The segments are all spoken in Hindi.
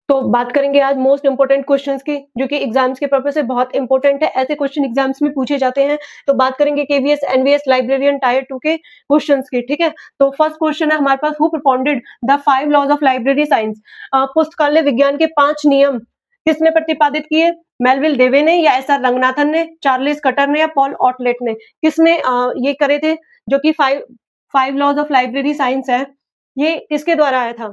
तो बात करेंगे आज मोस्ट इंपोर्टेंट क्वेश्चंस की, जो कि एग्जाम्स के पर्पस से बहुत इंपॉर्टेंट है। ऐसे क्वेश्चन एग्जाम्स में पूछे जाते हैं। तो बात करेंगे केवीएस एनवीएस लाइब्रेरियन टायर 2 के क्वेश्चंस की, ठीक है। तो फर्स्ट क्वेश्चन है हमारे पास, who propounded the 5 laws of library science. पुस्तकालय विज्ञान के 5 नियम किसने प्रतिपादित किए? मेलविल डेवे ने, या एस आर रंगनाथन ने, चार्ल्स कटर ने, या पॉल ऑटलेट ने? किसने ये करे थे? जो कि 5 लॉज ऑफ लाइब्रेरी साइंस है, ये किसके द्वारा आया था?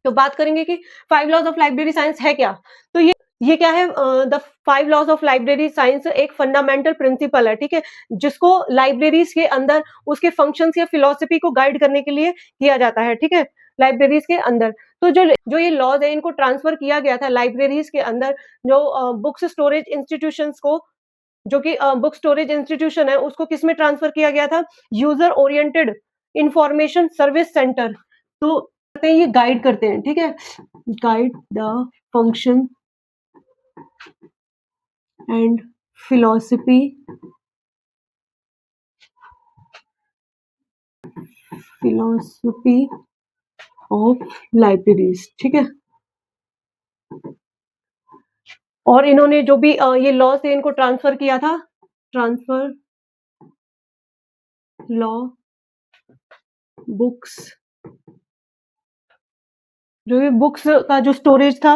तो बात करेंगे कि 5 लॉज ऑफ लाइब्रेरी साइंस है क्या? तो ये क्या है? The 5 laws of library science एक फंडामेंटल प्रिंसिपल है, ठीक है, जिसको लाइब्रेरीज के अंदर उसके फंक्शंस या फिलॉसफी को गाइड करने के लिए किया जाता है, ठीक है, लाइब्रेरीज के अंदर। तो जो ये लॉज है, इनको ट्रांसफर किया गया था लाइब्रेरीज के अंदर, जो बुक्स स्टोरेज इंस्टीट्यूशंस को, जो कि बुक स्टोरेज इंस्टीट्यूशन है, उसको किस में ट्रांसफर किया गया था? User oriented information service centre. तो ये गाइड करते हैं, ठीक है, guide the function and philosophy of libraries, ठीक है। और इन्होंने जो भी ये लॉ से इनको ट्रांसफर किया था, ट्रांसफर लॉ बुक्स, जो ये बुक्स का जो स्टोरेज था,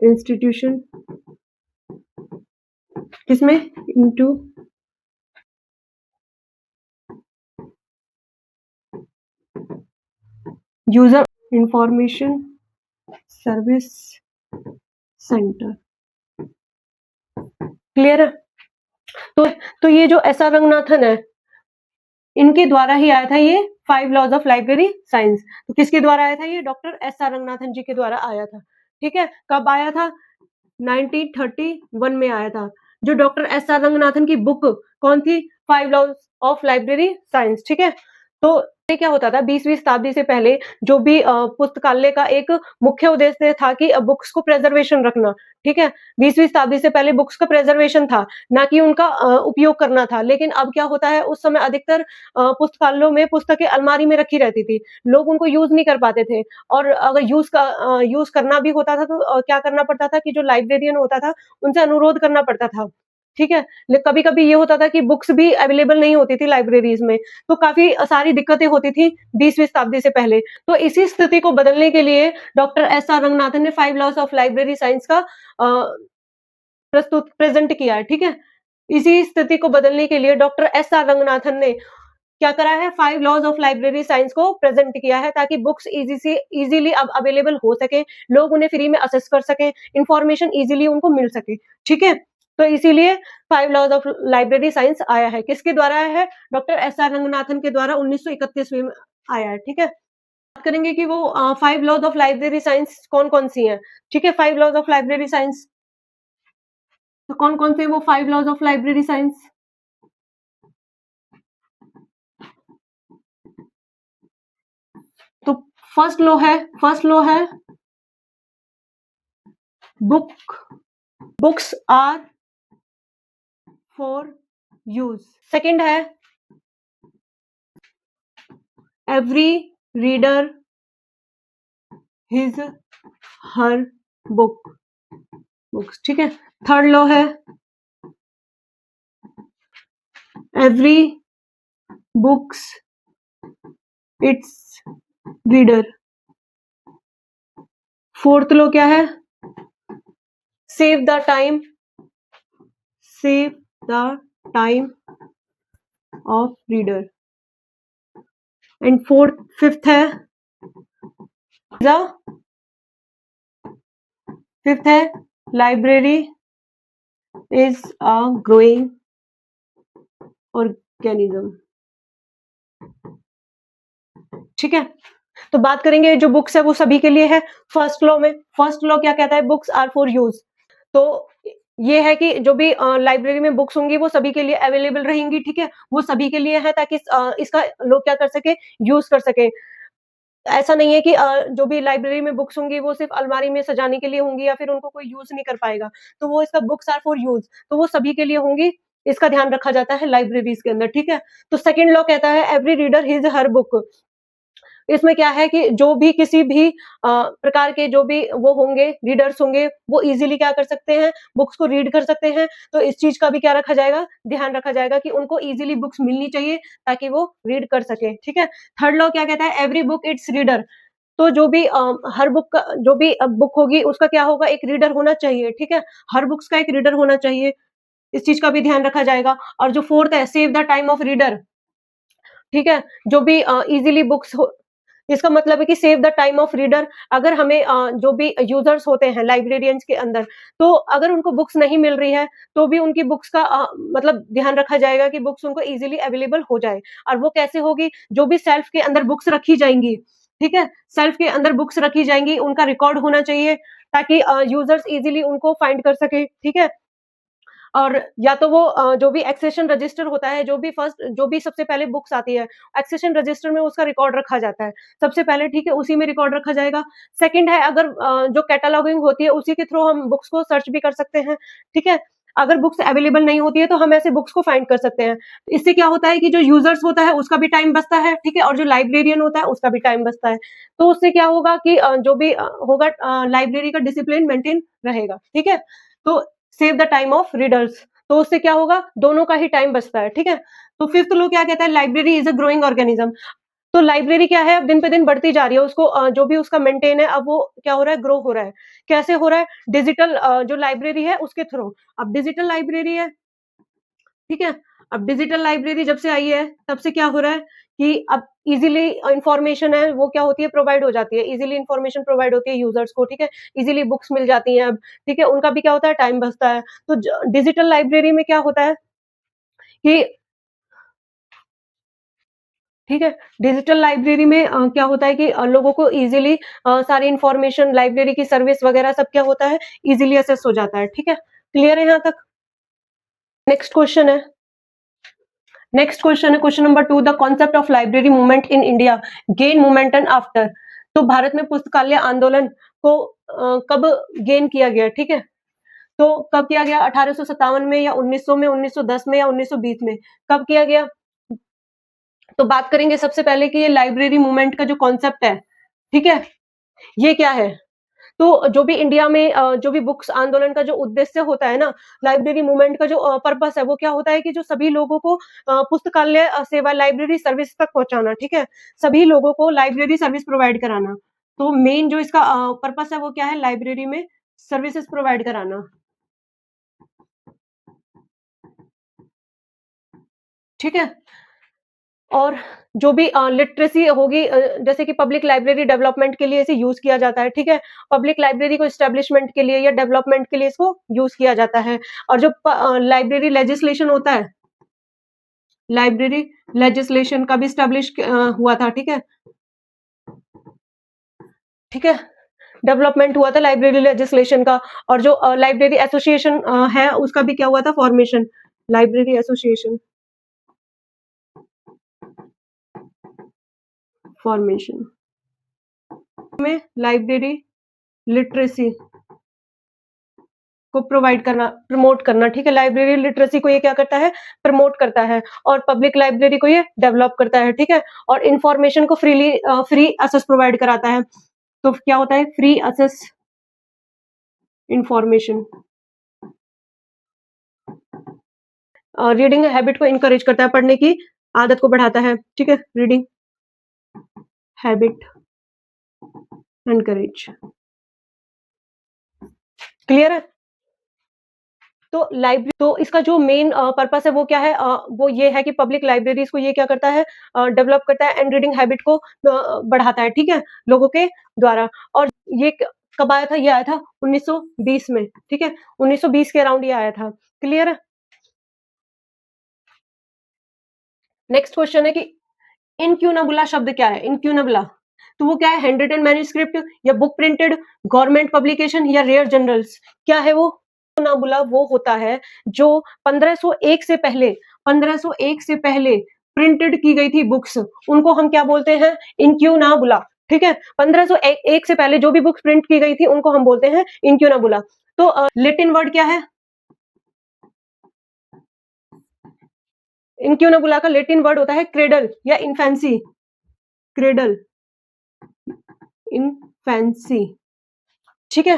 इंस्टीट्यूशन, किसमें? Into user information service centre. Clear है? तो ये जो एस आर रंगनाथन है, इनके द्वारा ही आया था ये 5 लॉज ऑफ लाइब्रेरी साइंस। तो किसके द्वारा आया था ये? डॉक्टर एस आर रंगनाथन जी के द्वारा आया था, ठीक है। कब आया था? 1931 में आया था। जो डॉक्टर एस आर रंगनाथन की बुक कौन थी? 5 लॉज ऑफ लाइब्रेरी साइंस, ठीक है। तो ये क्या होता था 20वीं शताब्दी से पहले, जो भी पुस्तकालय का एक मुख्य उद्देश्य था कि बुक्स को प्रेजर्वेशन रखना, ठीक है। 20वीं शताब्दी से पहले बुक्स का प्रेजर्वेशन था, ना कि उनका उपयोग करना था। लेकिन अब क्या होता है, उस समय अधिकतर पुस्तकालयों में पुस्तकें अलमारी में रखी रहती थी, लोग उनको यूज नहीं कर पाते थे। और अगर यूज करना भी होता था, तो क्या करना पड़ता था कि जो लाइब्रेरियन होता था, उनसे अनुरोध करना पड़ता था, ठीक है। कभी कभी ये होता था कि बुक्स भी अवेलेबल नहीं होती थी लाइब्रेरीज में, तो काफी सारी दिक्कतें होती थी 20वीं शताब्दी से पहले। तो इसी स्थिति को बदलने के लिए डॉक्टर एस आर रंगनाथन ने 5 लॉज ऑफ लाइब्रेरी साइंस का प्रेजेंट किया है, ठीक है। इसी स्थिति को बदलने के लिए डॉक्टर एस आर रंगनाथन ने क्या करा है? 5 लॉज ऑफ लाइब्रेरी साइंस को प्रेजेंट किया है, ताकि बुक्स इजीली अब अवेलेबल हो सके, लोग उन्हें फ्री में असेस कर सकें, इंफॉर्मेशन इजीली उनको मिल सके, ठीक है। तो इसीलिए 5 लॉज ऑफ लाइब्रेरी साइंस आया है। किसके द्वारा आया है? डॉक्टर एस आर रंगनाथन के द्वारा 1931 में आया है, ठीक है। बात करेंगे कि वो 5 लॉज ऑफ लाइब्रेरी साइंस कौन कौन सी हैं, ठीक है। 5 लॉज ऑफ लाइब्रेरी साइंस, तो कौन कौन से वो 5 लॉज ऑफ लाइब्रेरी साइंस? तो फर्स्ट लॉ है books are for use. Second है every reader his her books, ठीक है। थर्ड लॉ है every books its reader. Fourth law क्या है? Save the time of reader. And fifth है library is a growing organism, ठीक है। तो बात करेंगे जो बुक्स है वो सभी के लिए है। फर्स्ट लॉ क्या कहता है? Books are for use. तो ये है कि जो भी लाइब्रेरी में बुक्स होंगी वो सभी के लिए अवेलेबल रहेंगी, ठीक है, वो सभी के लिए है, ताकि इसका लोग क्या कर सके? यूज कर सके। ऐसा नहीं है कि जो भी लाइब्रेरी में बुक्स होंगी वो सिर्फ अलमारी में सजाने के लिए होंगी, या फिर उनको कोई यूज नहीं कर पाएगा। तो वो इसका बुक्स आर फॉर यूज, तो वो सभी के लिए होंगी, इसका ध्यान रखा जाता है लाइब्रेरीज के अंदर, ठीक है। तो सेकंड लॉ कहता है एवरी रीडर हिज हर बुक। इसमें क्या है कि जो भी किसी भी प्रकार के जो भी वो होंगे, रीडर्स होंगे, वो इजीली क्या कर सकते हैं, बुक्स को रीड कर सकते हैं। तो इस चीज का भी क्या रखा जाएगा, ध्यान रखा जाएगा कि उनको इजीली बुक्स मिलनी चाहिए ताकि वो रीड कर सके, ठीक है। थर्ड लॉ क्या कहता है, एवरी बुक इट्स रीडर। तो जो भी हर बुक का जो भी बुक होगी उसका क्या होगा, एक रीडर होना चाहिए, ठीक है। हर बुक्स का एक रीडर होना चाहिए, इस चीज का भी ध्यान रखा जाएगा। और जो फोर्थ है, save the time of reader, ठीक है। जो भी इजीली बुक्स हो, इसका मतलब है कि save the time of reader. अगर हमें जो भी यूजर्स होते हैं लाइब्रेरियंस के अंदर, तो अगर उनको बुक्स नहीं मिल रही है तो भी उनकी बुक्स का मतलब ध्यान रखा जाएगा कि बुक्स उनको इजीली अवेलेबल हो जाए। और वो कैसे होगी, जो भी सेल्फ के अंदर बुक्स रखी जाएंगी, ठीक है, सेल्फ के अंदर बुक्स रखी जाएंगी, उनका रिकॉर्ड होना चाहिए ताकि यूजर्स इजीली उनको फाइंड कर सके, ठीक है। और या तो वो जो भी एक्सेशन रजिस्टर होता है, जो भी सबसे पहले बुक्स आती है, एक्सेशन रजिस्टर में उसका रिकॉर्ड रखा जाता है सबसे पहले, ठीक है, उसी में रिकॉर्ड रखा जाएगा। सेकंड है, अगर जो कैटलॉगिंग होती है उसी के थ्रू हम बुक्स को सर्च भी कर सकते हैं, ठीक है। अगर बुक्स अवेलेबल नहीं होती है तो हम ऐसे बुक्स को फाइंड कर सकते हैं। इससे क्या होता है कि जो यूजर्स होता है उसका भी टाइम बचता है, ठीक है, और जो लाइब्रेरियन होता है उसका भी टाइम बचता है। तो उससे क्या होगा कि जो भी होगा, लाइब्रेरी का डिसिप्लिन मेंटेन रहेगा, ठीक है। तो save the time of readers, तो उससे क्या होगा, दोनों का ही टाइम बचता है, ठीक है। तो फिफ्थ लॉ क्या कहता है, library is a growing organism. तो लाइब्रेरी क्या है, अब दिन पे दिन बढ़ती जा रही है, उसको जो भी उसका मेंटेन है, अब वो क्या हो रहा है, ग्रो हो रहा है। कैसे हो रहा है, डिजिटल जो लाइब्रेरी है उसके थ्रू। अब डिजिटल लाइब्रेरी है, ठीक है। अब डिजिटल लाइब्रेरी जब से आई है तब से क्या हो रहा है कि अब इजीली इंफॉर्मेशन है वो क्या होती है, प्रोवाइड हो जाती है, इजीली इंफॉर्मेशन प्रोवाइड होती है यूजर्स को, ठीक है। इजीली बुक्स मिल जाती हैं अब, ठीक है, उनका भी क्या होता है, टाइम बचता है। तो डिजिटल लाइब्रेरी में क्या होता है कि, ठीक है, डिजिटल लाइब्रेरी में क्या होता है कि लोगों को इजीली सारी इंफॉर्मेशन, लाइब्रेरी की सर्विस वगैरह सब क्या होता है, इजीली एक्सेस हो जाता है, ठीक है। क्लियर है यहाँ तक। नेक्स्ट क्वेश्चन है, question number 2, the concept of library movement in India gain momentum after. तो भारत में पुस्तकालय आंदोलन को कब गेन किया गया, ठीक है। तो कब किया गया, 1857 में या 1900 में, 1910 में या 1920 में, कब किया गया। तो बात करेंगे सबसे पहले कि ये लाइब्रेरी मूवमेंट का जो कॉन्सेप्ट है, ठीक है, ये क्या है। तो जो भी इंडिया में जो भी बुक्स आंदोलन का जो उद्देश्य होता है ना, लाइब्रेरी मूवमेंट का जो पर्पस है वो क्या होता है कि जो सभी लोगों को पुस्तकालय सेवा, लाइब्रेरी सर्विस तक पहुंचाना, ठीक है, सभी लोगों को लाइब्रेरी सर्विस प्रोवाइड कराना। तो मेन जो इसका पर्पस है वो क्या है, लाइब्रेरी में सर्विसेज प्रोवाइड कराना, ठीक है। और जो भी लिटरेसी होगी, जैसे कि पब्लिक लाइब्रेरी डेवलपमेंट के लिए इसे यूज किया जाता है, ठीक है। पब्लिक लाइब्रेरी को एस्टेब्लिशमेंट के लिए या डेवलपमेंट के लिए इसको यूज किया जाता है। और जो लाइब्रेरी लेजिस्लेशन होता है, लाइब्रेरी लेजिस्लेशन का भी स्टैब्लिश हुआ था, ठीक है, ठीक है, डेवलपमेंट हुआ था लाइब्रेरी लेजिस्लेशन का। और जो लाइब्रेरी एसोसिएशन है उसका भी क्या हुआ था, फॉर्मेशन, लाइब्रेरी एसोसिएशन फॉर्मेशन में लाइब्रेरी लिटरेसी को प्रोवाइड करना, प्रमोट करना, ठीक है। लाइब्रेरी लिटरेसी को ये क्या करता है, प्रमोट करता है, और पब्लिक लाइब्रेरी को ये डेवलप करता है, ठीक है। और इंफॉर्मेशन को फ्री एक्सेस प्रोवाइड कराता है। तो क्या होता है, free access information. Reading habit को इंकरेज करता है, पढ़ने की आदत को बढ़ाता है, ठीक है, रीडिंग हैबिट एनकरेज। क्लियर है। तो लाइब्रेरी, तो इसका जो मेन पर्पस है वो क्या है, वो ये है कि पब्लिक लाइब्रेरीज को ये क्या करता है, डेवलप करता है, एंड रीडिंग हैबिट को बढ़ाता है, ठीक है, लोगों के द्वारा। और ये कब आया था, ये आया था 1920 में, ठीक है, 1920 के अराउंड ये आया था। क्लियर है। नेक्स्ट क्वेश्चन है कि इनक्यूनाबुला शब्द क्या है, इनक्यूनाबुला। तो वो क्या है, हैंड रिटन मैन्यूस्क्रिप्ट या बुक प्रिंटेड, गवर्नमेंट पब्लिकेशन या रेयर जर्नल्स, क्या है वो। इनक्यूनाबुला वो होता है जो 1501 से पहले, 1501 से पहले प्रिंटेड की गई थी बुक्स, उनको हम क्या बोलते हैं, इनक्यूनाबुला, ठीक है। 1501 से पहले जो भी बुक्स प्रिंट की गई थी उनको हम बोलते हैं इनक्यूनाबुला। तो लैटिन वर्ड क्या है, इनक्यूनेबुला का लैटिन वर्ड होता है क्रेडल या इन्फेंसी, क्रेडल, इन्फेंसी, ठीक है,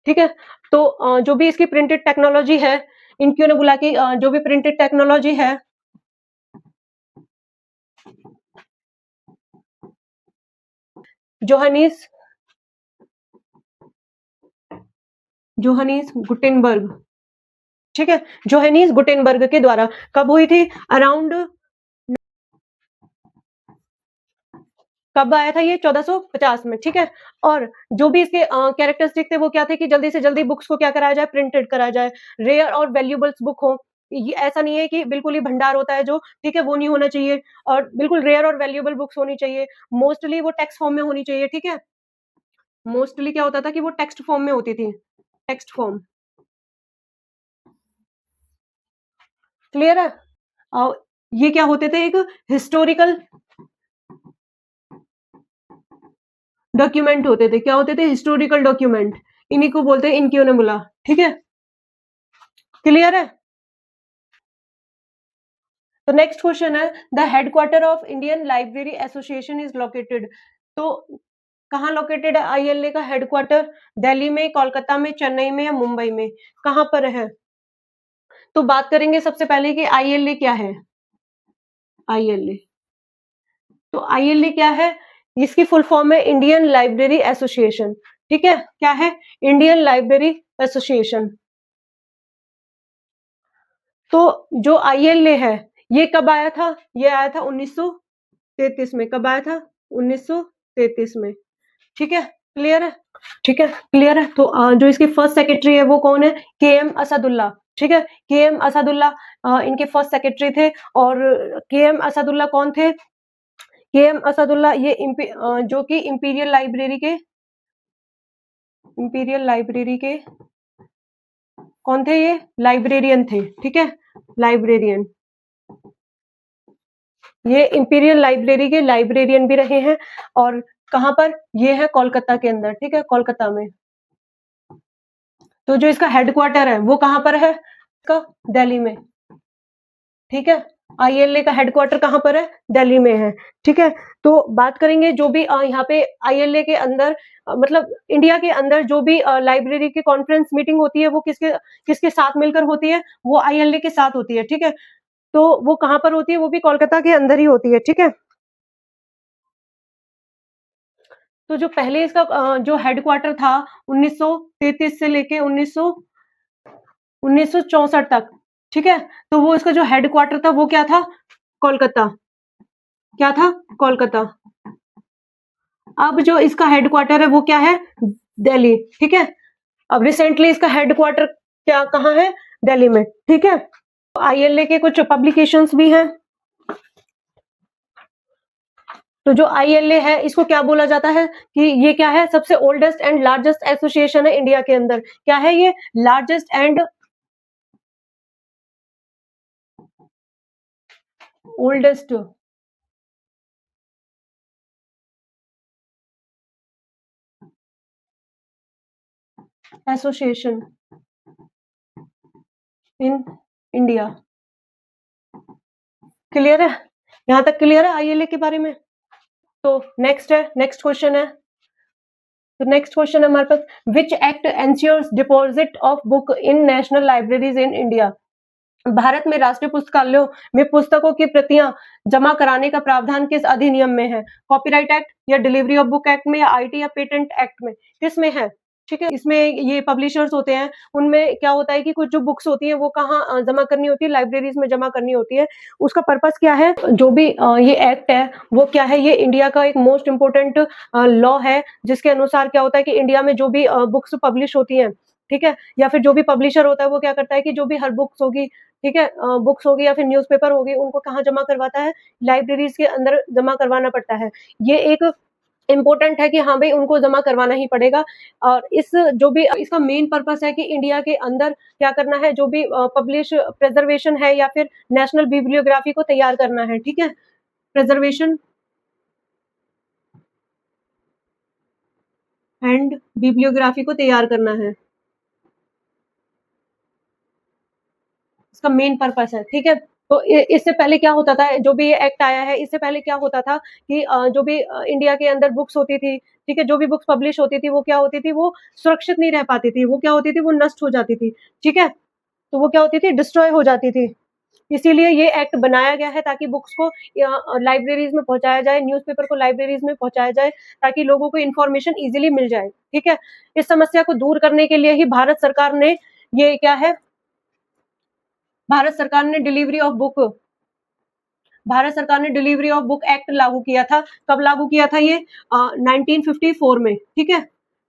ठीक है। तो जो भी इसकी प्रिंटेड टेक्नोलॉजी है, इनक्यूनेबुला की जो भी प्रिंटेड टेक्नोलॉजी है, जोहानिस जोहानिस गुटेनबर्ग, ठीक है, जोहानिस गुटेनबर्ग के द्वारा कब हुई थी? अराउंड कब आया था ये? 1450 में, ठीक है। और जो भी इसके कैरेक्टरिस्टिक थे वो क्या थे कि जल्दी से जल्दी बुक्स को क्या कराया जाए? प्रिंटेड कराया जाए, रेयर और वैल्यूएबल्स बुक हो। ये ऐसा नहीं है कि बिल्कुल ही भंडार होता है जो, ठीक है, वो नहीं होना चाहिए, और बिल्कुल रेयर और वैल्यूएबल बुक्स होनी चाहिए। मोस्टली वो टेक्स्ट फॉर्म में होनी चाहिए, ठीक है। मोस्टली क्या होता था कि वो टेक्स्ट फॉर्म में होती थी, टेक्स्ट फॉर्म, क्लियर है? और ये क्या होते थे? एक हिस्टोरिकल डॉक्यूमेंट होते थे। क्या होते थे? Historical document. इन्हीं को बोलते हैं इनक्यूनेबुला, ठीक है, क्लियर है? तो नेक्स्ट क्वेश्चन है, the headquarter of Indian library association is located. तो कहाँ लोकेटेड है आईएलए का हेडक्वार्टर? दिल्ली में, कोलकाता में, चेन्नई में या मुंबई में? कहाँ पर है? तो बात करेंगे सबसे पहले कि आईएलए क्या है। आईएलए, तो आईएलए क्या है? इसकी फुल फॉर्म है इंडियन लाइब्रेरी एसोसिएशन, ठीक है। क्या है? Indian library association. तो जो आईएलए है ये कब आया था? ये आया था 1933 में। कब आया था? 1933 में, ठीक है, क्लियर है? ठीक है, क्लियर है। तो जो इसके फर्स्ट सेक्रेटरी है वो कौन है? के एम असदुल्ला, ठीक है। के एम असदुल्ला इनके फर्स्ट सेक्रेटरी थे। और के एम असदुल्ला कौन थे? के एम असदुल्ला ये जो कि इंपीरियल लाइब्रेरी के कौन थे? ये लाइब्रेरियन थे, ठीक है, लाइब्रेरियन। ये इंपीरियल लाइब्रेरी के लाइब्रेरियन भी रहे हैं। और कहाँ पर? ये है कोलकाता के अंदर, ठीक है, कोलकाता में। तो जो इसका हेडक्वार्टर है वो कहाँ पर है? इसका दिल्ली में, ठीक है। आईएलए का हेडक्वार्टर कहाँ पर है? दिल्ली में है, ठीक है। तो बात करेंगे जो भी यहाँ पे आईएलए के अंदर मतलब इंडिया के अंदर जो भी लाइब्रेरी की कॉन्फ्रेंस मीटिंग होती है वो किसके किसके साथ मिलकर होती है? वो आईएलए के साथ होती है, ठीक है। तो वो कहाँ पर होती है? वो भी कोलकाता के अंदर ही होती है, ठीक है। तो जो पहले इसका जो हेडक्वार्टर था 1933 से लेके 1964 तक, ठीक है, तो वो इसका जो हेडक्वार्टर था वो क्या था? कोलकाता। क्या था? कोलकाता। अब जो इसका हेडक्वार्टर है वो क्या है? दिल्ली, ठीक है। अब रिसेंटली इसका हेडक्वार्टर क्या कहाँ है? दिल्ली में, ठीक है। आईएलए के कुछ पब्लिकेशंस भी हैं। तो जो आईएलए है इसको क्या बोला जाता है कि ये क्या है? सबसे ओल्डेस्ट एंड लार्जेस्ट एसोसिएशन है इंडिया के अंदर। क्या है ये? Largest and oldest association in India, clear है? यहाँ तक क्लियर है आईएलए के बारे में? तो नेक्स्ट क्वेश्चन है। तो नेक्स्ट क्वेश्चन है हमारे पास, which act ensures deposit of book in national libraries in India? भारत में राष्ट्रीय पुस्तकालयों में पुस्तकों की प्रतियां जमा कराने का प्रावधान किस अधिनियम में है? कॉपीराइट एक्ट या डिलीवरी ऑफ बुक एक्ट में या आईटी या पेटेंट एक्ट में? किसमें है? ठीक है, इसमें ये पब्लिशर्स होते हैं, उनमें क्या होता है कि कुछ जो बुक्स होती है वो कहाँ जमा करनी होती है? लाइब्रेरीज में जमा करनी होती है। उसका पर्पस क्या है? जो भी ये एक्ट है वो क्या है? ये इंडिया का एक मोस्ट इम्पोर्टेंट लॉ है, जिसके अनुसार क्या होता है कि इंडिया में जो भी बुक्स पब्लिश होती हैं, ठीक है, या फिर जो भी पब्लिशर होता है वो क्या करता है कि जो भी हर बुक्स होगी, ठीक है, बुक्स होगी या फिर न्यूज़पेपर होगी, उनको कहाँ जमा करवाता है? लाइब्रेरीज के अंदर जमा करवाना पड़ता है। ये एक इम्पोर्टेंट है कि हाँ भाई उनको जमा करवाना ही पड़ेगा। और इस जो भी इसका मेन पर्पस है कि इंडिया के अंदर क्या करना है? जो भी पब्लिश प्रिजर्वेशन है या फिर नेशनल बिब्लियोग्राफी को तैयार करना है, ठीक है, प्रिजर्वेशन एंड बिब्लियोग्राफी को तैयार करना है। इसका मेन पर्पस है, ठीक है। तो इससे पहले क्या होता था, जो भी ये एक्ट आया है, इससे पहले क्या होता था कि जो भी इंडिया के अंदर बुक्स होती थी, ठीक है, जो भी बुक्स पब्लिश होती थी, वो क्या होती थी, वो सुरक्षित नहीं रह पाती थी, वो क्या होती थी, वो नष्ट हो जाती थी, ठीक है। तो वो क्या होती थी, डिस्ट्रॉय हो जाती थी। इसीलिए ये एक्ट बनाया गया है ताकि बुक्स को लाइब्रेरीज में पहुंचाया जाए, न्यूज़पेपर को लाइब्रेरीज में पहुंचाया जाए, ताकि लोगों को इन्फॉर्मेशन इजीली मिल जाए, ठीक है। इस समस्या को दूर करने के लिए ही भारत सरकार ने ये क्या है, भारत सरकार ने डिलीवरी ऑफ बुक भारत सरकार ने डिलीवरी ऑफ बुक एक्ट लागू किया था। कब लागू किया था ये? 1954 में, ठीक है।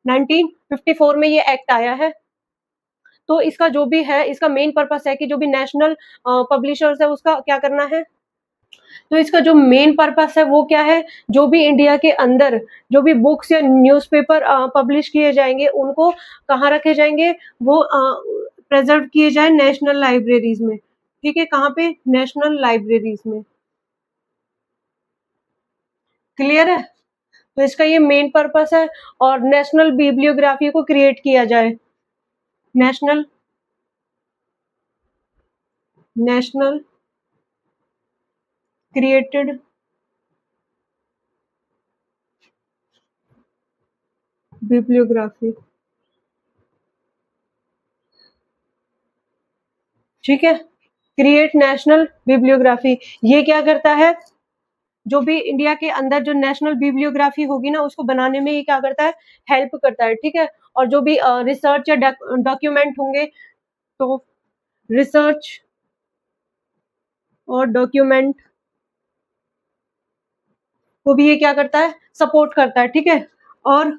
1954 में ये एक्ट आया है। तो इसका जो भी है, इसका मेन पर्पस है कि जो भी नेशनल पब्लिशर्स है उसका क्या करना है, तो इसका जो मेन पर्पस है वो क्या है, जो भी इंडिया के अंदर जो भी बुक्स या न्यूज़पेपर पब्लिश किए जाएंगे उनको कहाँ रखे जाएंगे, वो प्रेजर्व किए जाए नेशनल लाइब्रेरीज में, ठीक है। कहाँ पे? नेशनल लाइब्रेरीज में। क्लियर है? तो इसका ये मेन पर्पस है। और नेशनल बिब्लियोग्राफी को क्रिएट किया जाए, नेशनल नेशनल क्रिएटेड बिब्लियोग्राफी, ठीक है। क्रिएट नेशनल बिब्लियोग्राफी, ये क्या करता है, जो भी इंडिया के अंदर जो नेशनल बिब्लियोग्राफी होगी ना, उसको बनाने में ये क्या करता है, हेल्प करता है, ठीक है। और जो भी रिसर्च या डॉक्यूमेंट होंगे, तो रिसर्च और डॉक्यूमेंट को भी ये क्या करता है, सपोर्ट करता है, ठीक है। और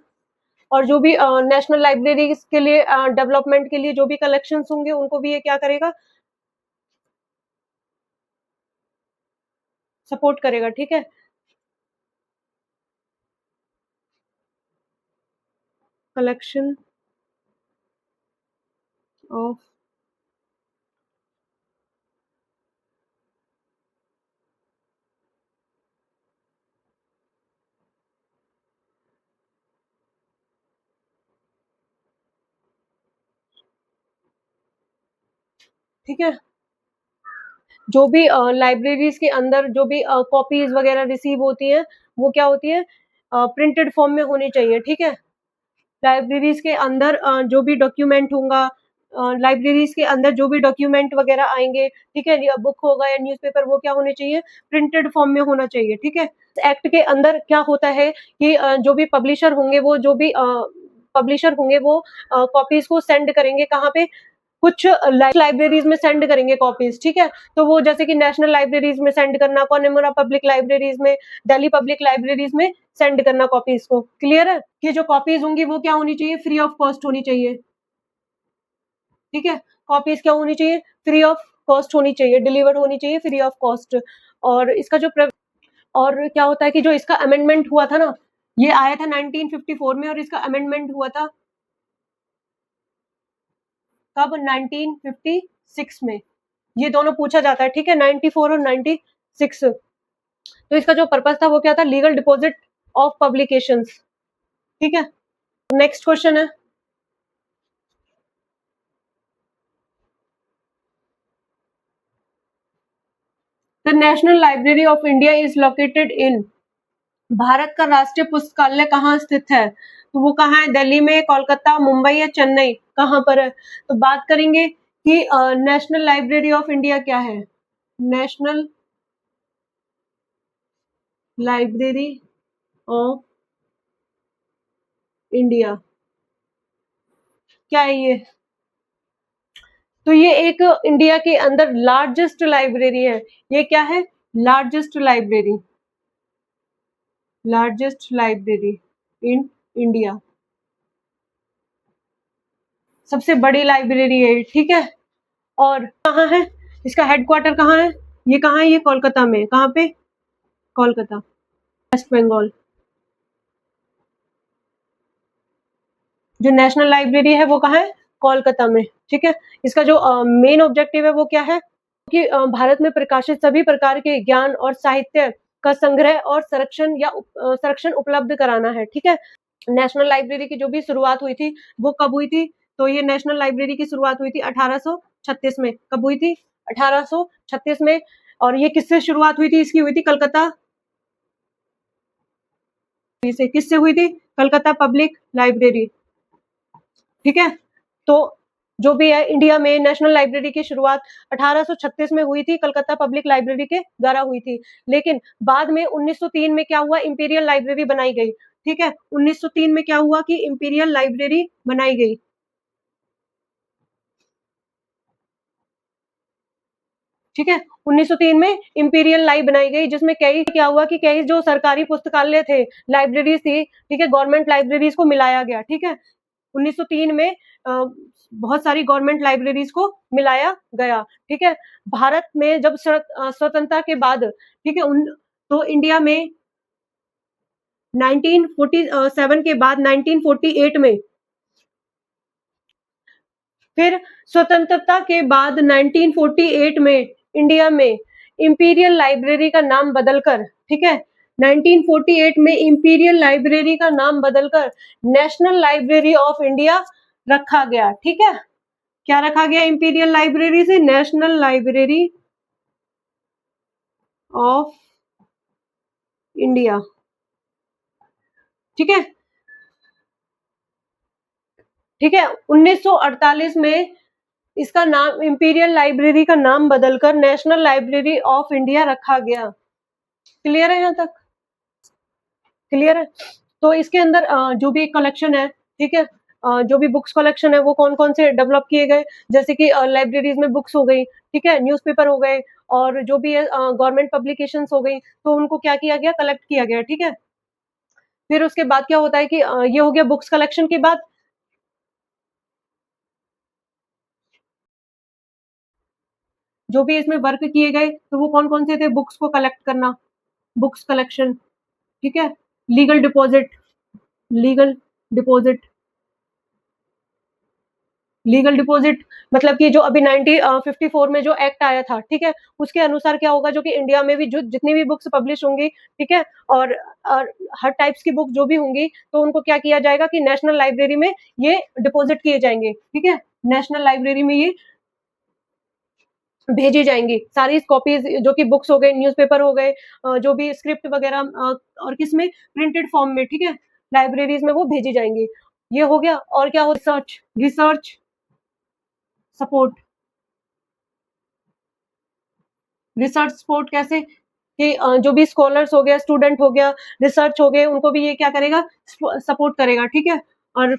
और जो भी नेशनल लाइब्रेरीज के लिए डेवलपमेंट के लिए जो भी कलेक्शंस होंगे उनको भी ये क्या करेगा, सपोर्ट करेगा, ठीक है। कलेक्शन ऑफ, ठीक है। जो भी लाइब्रेरीज के अंदर जो भी कॉपीज वगैरह रिसीव होती हैं, वो क्या होती है, प्रिंटेड फॉर्म में होनी चाहिए, ठीक है। लाइब्रेरीज के अंदर जो भी डॉक्यूमेंट होगा, लाइब्रेरीज के अंदर जो भी डॉक्यूमेंट वगैरह आएंगे, ठीक है, या बुक होगा या न्यूज़पेपर, वो क्या होने चाहिए, प्रिंटेड फॉर्म में होना चाहिए, ठीक है। एक्ट के अंदर क्या होता है कि जो भी पब्लिशर होंगे, वो जो भी पब्लिशर होंगे वो कॉपीज को सेंड करेंगे कहाँ पे, कुछ लाइब्रेरीज में सेंड करेंगे कॉपीज, ठीक है। तो वो जैसे कि नेशनल लाइब्रेरीज में सेंड करना, कॉनमोरा पब्लिक लाइब्रेरीज में, दिल्ली पब्लिक लाइब्रेरीज में सेंड करना कॉपीज को। क्लियर है कि जो कॉपीज होंगी वो क्या होनी चाहिए, फ्री ऑफ कॉस्ट होनी चाहिए, ठीक है। कॉपीज क्या होनी चाहिए, फ्री ऑफ कॉस्ट होनी चाहिए, डिलीवर्ड होनी चाहिए फ्री ऑफ कॉस्ट। और इसका जो और क्या होता है कि जो इसका अमेंडमेंट हुआ था ना, ये आया था 1954 में, और इसका अमेंडमेंट हुआ था कब, 1956 में। ये दोनों पूछा जाता है, ठीक है, 94 और 96। तो इसका जो पर्पस था वो क्या था, लीगल डिपॉजिट ऑफ पब्लिकेशंस, ठीक है। नेक्स्ट क्वेश्चन है, the national library of India is located in, Bharat का राष्ट्रीय पुस्तकालय कहाँ स्थित है, तो वो कहाँ है, दिल्ली में, कोलकाता, मुंबई या चेन्नई, कहाँ पर है। तो बात करेंगे कि नेशनल लाइब्रेरी ऑफ इंडिया क्या है, नेशनल लाइब्रेरी ऑफ इंडिया क्या है ये, तो ये एक इंडिया के अंदर लार्जेस्ट लाइब्रेरी है। ये क्या है, largest library, largest library in India, सबसे बड़ी लाइब्रेरी है, ठीक है। और कहाँ है, इसका हेडक्वार्टर कहाँ है, ये कहाँ है, ये कोलकाता में, कहाँ पे, कोलकाता, वेस्ट बंगाल। जो नेशनल लाइब्रेरी है वो कहाँ है, कोलकाता में, ठीक है। इसका जो मेन ऑब्जेक्टिव है वो क्या है कि भारत में प्रकाशित सभी प्रकार के ज्ञान और साहित्य का संग्रह और संरक्षण या संरक्षण उपलब्ध कराना है, ठीक है। नेशनल लाइब्रेरी की जो भी शुरुआत हुई थी वो कब हुई थी, तो ये नेशनल लाइब्रेरी की शुरुआत हुई थी 1836 में। कब हुई थी, 1836 में। और ये किससे शुरुआत हुई थी? इसकी हुई थी कलकत्ता से। किससे हुई थी? Calcutta public library. ठीक है, तो जो भी है इंडिया में नेशनल लाइब्रेरी की शुरुआत 1836 में हुई थी, कलकत्ता पब्लिक लाइब्रेरी के द्वारा हुई थी। लेकिन बाद में 1903 में क्या हुआ? इंपीरियल लाइब्रेरी बनाई गई। ठीक है, 1903 में क्या हुआ कि इंपीरियल लाइब्रेरी बनाई गई। ठीक है, 1903 में इंपीरियल लाइब बनाई गई, जिसमें कई क्या हुआ कि कई जो सरकारी पुस्तकालय थे, लाइब्रेरीज थी, ठीक है, गवर्नमेंट लाइब्रेरीज को मिलाया गया। ठीक है, 1903 में बहुत सारी गवर्नमेंट लाइब्रेरीज को मिलाया गया। ठीक है, भारत में जब स्वतंत्रता के बाद, ठीक है, तो इंडिया में 1947 के बाद 1948 में, फिर स्वतंत्रता के बाद 1948 में इंडिया में इंपीरियल लाइब्रेरी का नाम बदलकर, ठीक है, 1948 में इंपीरियल लाइब्रेरी का नाम बदलकर नेशनल लाइब्रेरी ऑफ इंडिया रखा गया। ठीक है, क्या रखा गया? इंपीरियल लाइब्रेरी से नेशनल लाइब्रेरी ऑफ इंडिया। ठीक है, ठीक है, 1948 में इसका नाम, इंपीरियल लाइब्रेरी का नाम बदलकर नेशनल लाइब्रेरी ऑफ इंडिया रखा गया। क्लियर है? यहाँ तक क्लियर है? तो इसके अंदर जो भी कलेक्शन है, ठीक है, जो भी बुक्स कलेक्शन है वो कौन कौन से डेवलप किए गए, जैसे कि लाइब्रेरीज में बुक्स हो गई, ठीक है, न्यूज़पेपर हो गए, और जो भी है गवर्नमेंट पब्लिकेशंस हो गई, तो उनको क्या किया गया? कलेक्ट किया गया। ठीक है, फिर उसके बाद क्या होता है कि ये हो गया बुक्स कलेक्शन के बाद। जो भी इसमें वर्क किए गए तो वो कौन कौन से थे? बुक्स को कलेक्ट करना, बुक्स कलेक्शन। ठीक है, legal deposit, legal deposit, legal deposit, मतलब कि जो अभी 1954 में जो एक्ट आया था, ठीक है, उसके अनुसार क्या होगा, जो कि इंडिया में भी जो जितनी भी बुक्स पब्लिश होंगी, ठीक है, और हर टाइप्स की बुक जो भी होंगी, तो उनको क्या किया जाएगा कि नेशनल लाइब्रेरी में ये डिपॉजिट किए जाएंगे। ठीक है, नेशनल लाइब्रेरी में ये भेजी जाएंगी सारी कॉपीज, जो कि बुक्स हो गए, न्यूज़पेपर हो गए, जो भी स्क्रिप्ट वगैरह, और किसमें? प्रिंटेड फॉर्म में। ठीक है, लाइब्रेरीज में वो भेजी जाएंगी। ये हो गया। और क्या हो? Research, research support, research support कैसे कि जो भी स्कॉलर्स हो गया, स्टूडेंट हो गया, रिसर्च हो गए, उनको भी ये क्या करेगा? सपोर्ट करेगा। ठीक है, और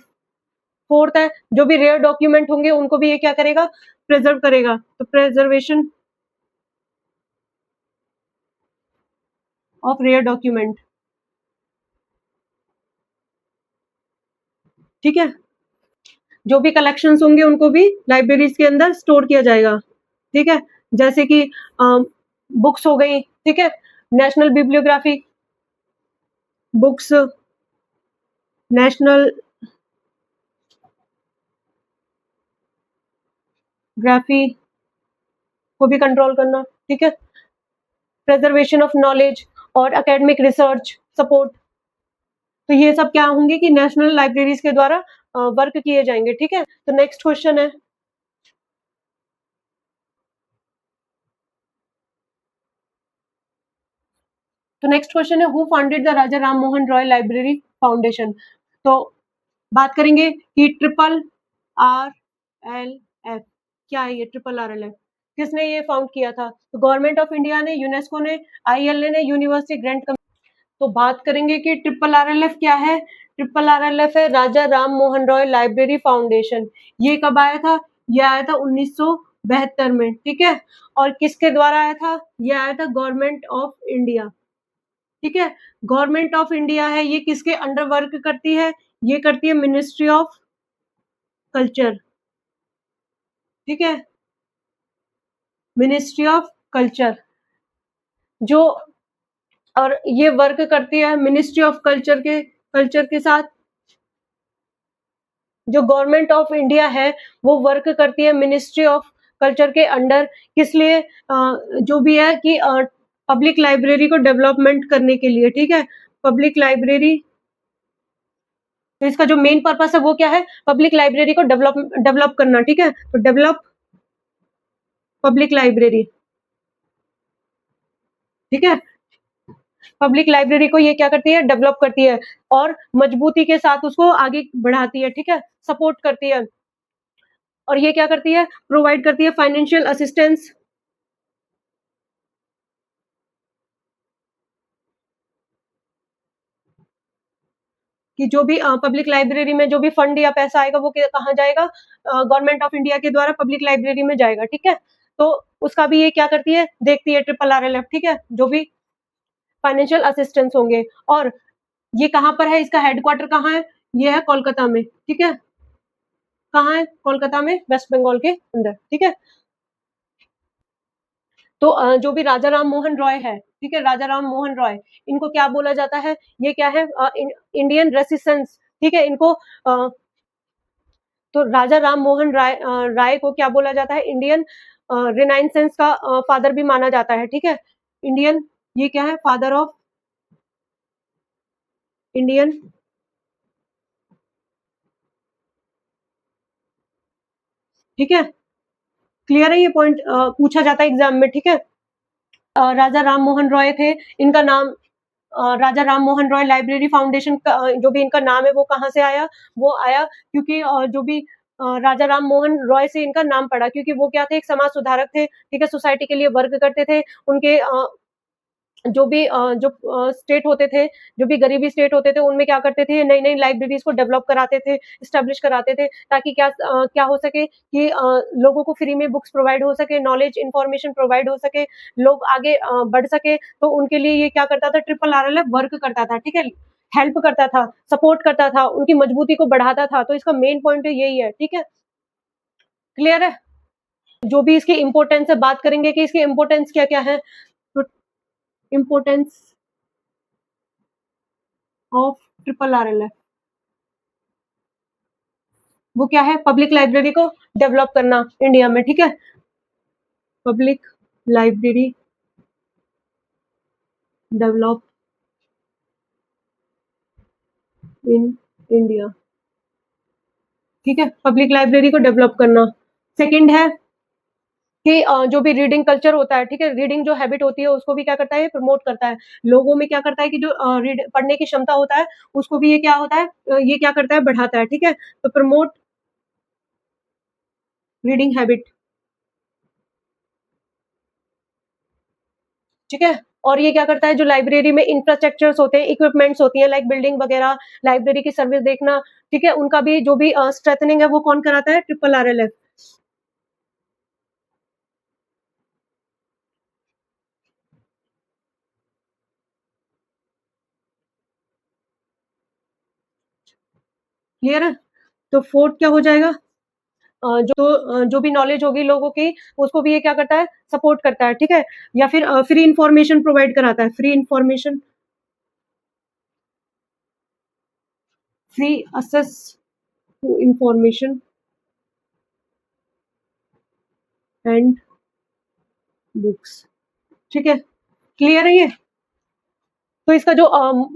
फोर्थ है, जो भी रेयर डॉक्यूमेंट होंगे उनको भी ये क्या करेगा? प्रिजर्व करेगा। तो प्रिजर्वेशन ऑफ रेयर डॉक्यूमेंट। ठीक है, जो भी कलेक्शंस होंगे उनको भी लाइब्रेरीज के अंदर स्टोर किया जाएगा। ठीक है, जैसे कि बुक्स हो गई, ठीक है, national bibliography books, national graphy को भी कंट्रोल करना। ठीक है, प्रिजर्वेशन ऑफ नॉलेज और एकेडमिक रिसर्च सपोर्ट। तो ये सब क्या होंगे कि नेशनल लाइब्रेरीज के द्वारा वर्क किए जाएंगे। ठीक है, तो नेक्स्ट क्वेश्चन है, तो नेक्स्ट क्वेश्चन है, who founded the Raja Ram Mohan Roy library foundation. तो बात करेंगे कि ट्रिपल आर एल एफ क्या है? ये ट्रिपल आर एल एफ किसने ये फाउंड किया था? तो गवर्नमेंट ऑफ इंडिया ने, यूनेस्को ने, ILA ने, यूनिवर्सिटी ग्रांट। तो बात करेंगे कि ट्रिपल आर एल एफ क्या है? ट्रिपल आर एल एफ है राजा राम मोहन रॉय लाइब्रेरी फाउंडेशन। ये कब आया था? ये आया था 1972 में। ठीक है, और किसके द्वारा आया था? ये आया था गवर्नमेंट ऑफ इंडिया। ठीक है, गवर्नमेंट ऑफ इंडिया है, ये किसके अंडर वर्क करती है? ये करती है मिनिस्ट्री ऑफ कल्चर। ठीक है, मिनिस्ट्री ऑफ कल्चर, जो, और ये वर्क करती है मिनिस्ट्री ऑफ कल्चर के साथ। जो गवर्नमेंट ऑफ इंडिया है वो वर्क करती है मिनिस्ट्री ऑफ कल्चर के अंडर। किस लिए? जो भी है कि पब्लिक लाइब्रेरी को डेवलपमेंट करने के लिए। ठीक है, पब्लिक लाइब्रेरी, तो इसका जो मेन पर्पस है वो क्या है? पब्लिक लाइब्रेरी को डेवलप करना। ठीक है, तो डेवलप पब्लिक लाइब्रेरी, ठीक है। पब्लिक लाइब्रेरी को ये क्या करती है, डेवलप करती है और मजबूती के साथ उसको आगे बढ़ाती है, ठीक है, सपोर्ट करती है। और ये क्या करती है, प्रोवाइड करती है फाइनेंशियल असिस्टेंस, कि जो भी पब्लिक लाइब्रेरी में जो भी फंड या पैसा आएगा वो कहाँ जाएगा, गवर्नमेंट ऑफ इंडिया के द्वारा पब्लिक लाइब्रेरी में जाएगा, ठीक है। तो उसका भी ये क्या करती है, देखती है ट्रिपल RLF, ठीक है, जो भी फाइनेंशियल असिस्टेंस होंगे। और ये कहाँ पर है, इसका हेडक्वार्टर कहाँ है, ये है कोलकाता में, ठीक है। कहाँ है, कोलकाता में, वेस्ट बंगाल के अंदर, ठीक है। तो जो भी राजा राम मोहन रॉय है, ठीक है, राजा राम मोहन रॉय, इनको क्या बोला जाता है, ये क्या है, इंडियन रेसिस्टेंस, ठीक है, इनको तो राजा राम मोहन राय को क्या बोला जाता है, इंडियन रिनाइसेंस का फादर भी माना जाता है, ठीक है। इंडियन, ये क्या है, फादर ऑफ इंडियन, ठीक है। क्लियर है, ये पॉइंट पूछा जाता है एग्जाम में, ठीक है। राजा राम मोहन रॉय थे, इनका नाम राजा राम मोहन रॉय लाइब्रेरी फाउंडेशन का जो भी इनका नाम है वो कहाँ से आया, वो आया क्योंकि जो भी राजा राम मोहन रॉय से इनका नाम पड़ा, क्योंकि वो क्या थे, एक समाज सुधारक थे, ठीक है, सोसाइटी के लिए वर्क करते थे। उनके जो भी जो स्टेट होते थे, जो भी गरीबी स्टेट होते थे, उनमें क्या करते थे, नई-नई लाइब्रेरीज़ को डेवलप कराते थे, एस्टेब्लिश कराते थे, ताकि क्या हो सके कि लोगों को फ्री में बुक्स प्रोवाइड हो सके, नॉलेज, इन्फॉर्मेशन प्रोवाइड हो सके, लोग आगे बढ़ सके। तो उनके लिए ये क्या करता था, ट्रिपल RLF वर्क करता था, ठीक है? हेल्प करता था, सपोर्ट करता था, उनकी मजबूती को बढ़ाता था। तो इसका मेन पॉइंट यही है, ठीक है? क्लियर है? जो भी इसकी इम्पोर्टेंस है, बात करेंगे कि इसकी इम्पोर्टेंस क्या-क्या है। तो इम्पोर्टेंस ऑफ ट्रिपल RLF, वो क्या है, पब्लिक लाइब्रेरी को डेवलप करना इंडिया में, ठीक है। Public library develop in India, ठीक है, पब्लिक लाइब्रेरी को डेवलप करना। सेकंड है कि जो भी रीडिंग कल्चर होता है, ठीक है, रीडिंग जो हैबिट होती है उसको भी क्या करता है, प्रमोट करता है। लोगों में क्या करता है कि जो रीड पढ़ने की क्षमता होता है उसको भी ये क्या होता है, ये क्या करता है, बढ़ाता है, ठीक है। तो प्रमोट रीडिंग हैबिट, ठीक है। और ये क्या करता है, जो लाइब्रेरी में इंफ्रास्ट्रक्चर्स होते हैं, इक्विपमेंट्स होती हैं, लाइक बिल्डिंग वगैरह, लाइब्रेरी की सर्विस देखना, ठीक है, उनका भी जो भी स्ट्रेथनिंग है वो कौन कराता है, ट्रिपल RLF। क्लियर है? तो फोर्थ क्या हो जाएगा, जो भी नॉलेज होगी लोगों की उसको भी ये क्या करता है, सपोर्ट करता है, ठीक है। या फिर फ्री इंफॉर्मेशन प्रोवाइड कराता है, free information, free access to information and books, ठीक है। क्लियर है ये? तो इसका जो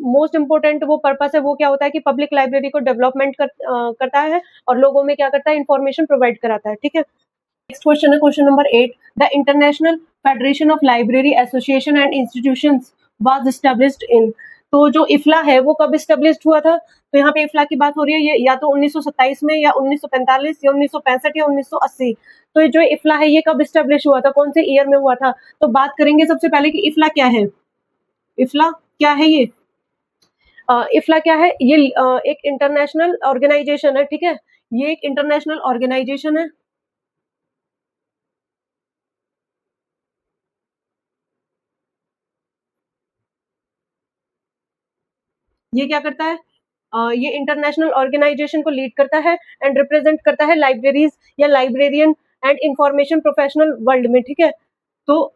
मोस्ट इम्पोर्टेंट वो पर्पस है वो क्या होता है कि पब्लिक लाइब्रेरी को डेवलपमेंट करता है और लोगों में क्या करता है, इंफॉर्मेशन प्रोवाइड कराता है, ठीक है। नेक्स्ट क्वेश्चन है question number 8, the international federation of library association and institutions was established in. तो जो इफ्ला है वो कब एस्टैब्लिश्ड हुआ था, तो यहाँ पे इफ्ला की बात हो रही है, ये या तो 1927 में या 1945 या 1965 या 1980। तो ये जो इफ्ला है ये कब एस्टैब्लिश हुआ था, कौन से ईयर में हुआ था। तो बात करेंगे सबसे पहले कि इफ्ला क्या है। इफ्ला क्या है ये, इफ्ला क्या है, ये एक इंटरनेशनल ऑर्गेनाइजेशन है, ठीक है। ये एक इंटरनेशनल ऑर्गेनाइजेशन है, ये क्या करता है, ये इंटरनेशनल ऑर्गेनाइजेशन को लीड करता है एंड रिप्रेजेंट करता है लाइब्रेरीज या librarian and information professional world में, ठीक है। तो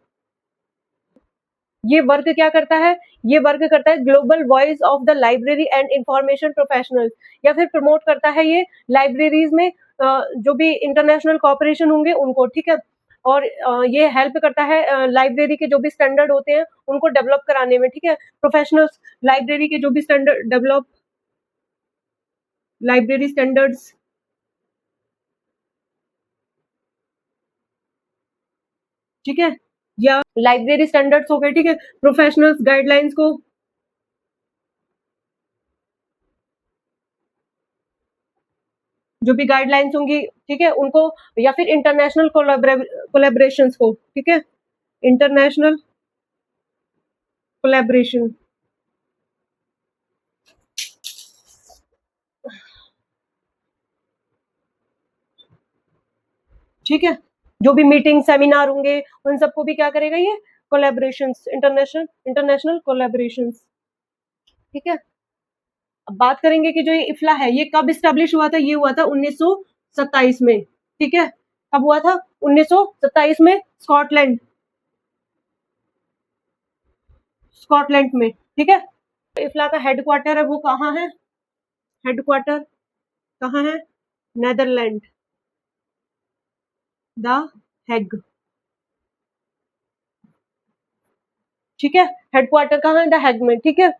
ये वर्क क्या करता है, ये वर्क करता है global voice of the library and information professionals, या फिर प्रमोट करता है ये लाइब्रेरीज में जो भी इंटरनेशनल कॉपरेशन होंगे उनको, ठीक है। और ये हेल्प करता है लाइब्रेरी के जो भी स्टैंडर्ड होते हैं उनको डेवलप कराने में, ठीक है। प्रोफेशनल्स लाइब्रेरी के जो भी स्टैंडर्ड डेवलप, लाइब्रेरी स्टैंडर्ड्स, ठीक है, या लाइब्रेरी स्टैंडर्ड्स हो गए, ठीक है, प्रोफेशनल्स गाइडलाइंस को, जो भी गाइडलाइंस होंगी, ठीक है, उनको, या फिर इंटरनेशनल कोलैबोरेशंस को, ठीक है, इंटरनेशनल कोलैबोरेशन, ठीक है, जो भी मीटिंग सेमिनार होंगे उन सबको भी क्या करेगा ये कोलैबोरेशंस, इंटरनेशनल इंटरनेशनल कोलैबोरेशंस, ठीक है। अब बात करेंगे कि जो ये इफ्ला है ये कब इस्टेब्लिश हुआ था, ये हुआ था 1927 में, ठीक है, कब हुआ था 1927 में, स्कॉटलैंड, स्कॉटलैंड में, ठीक है। इफ्ला का हेडक्वार्टर है वो कहाँ है, हेडक्वार्टर कहाँ है, नेदरलैंड, द हैग, ठीक है, हेडक्वार्टर कहाँ है, द हैग में, ठीक है।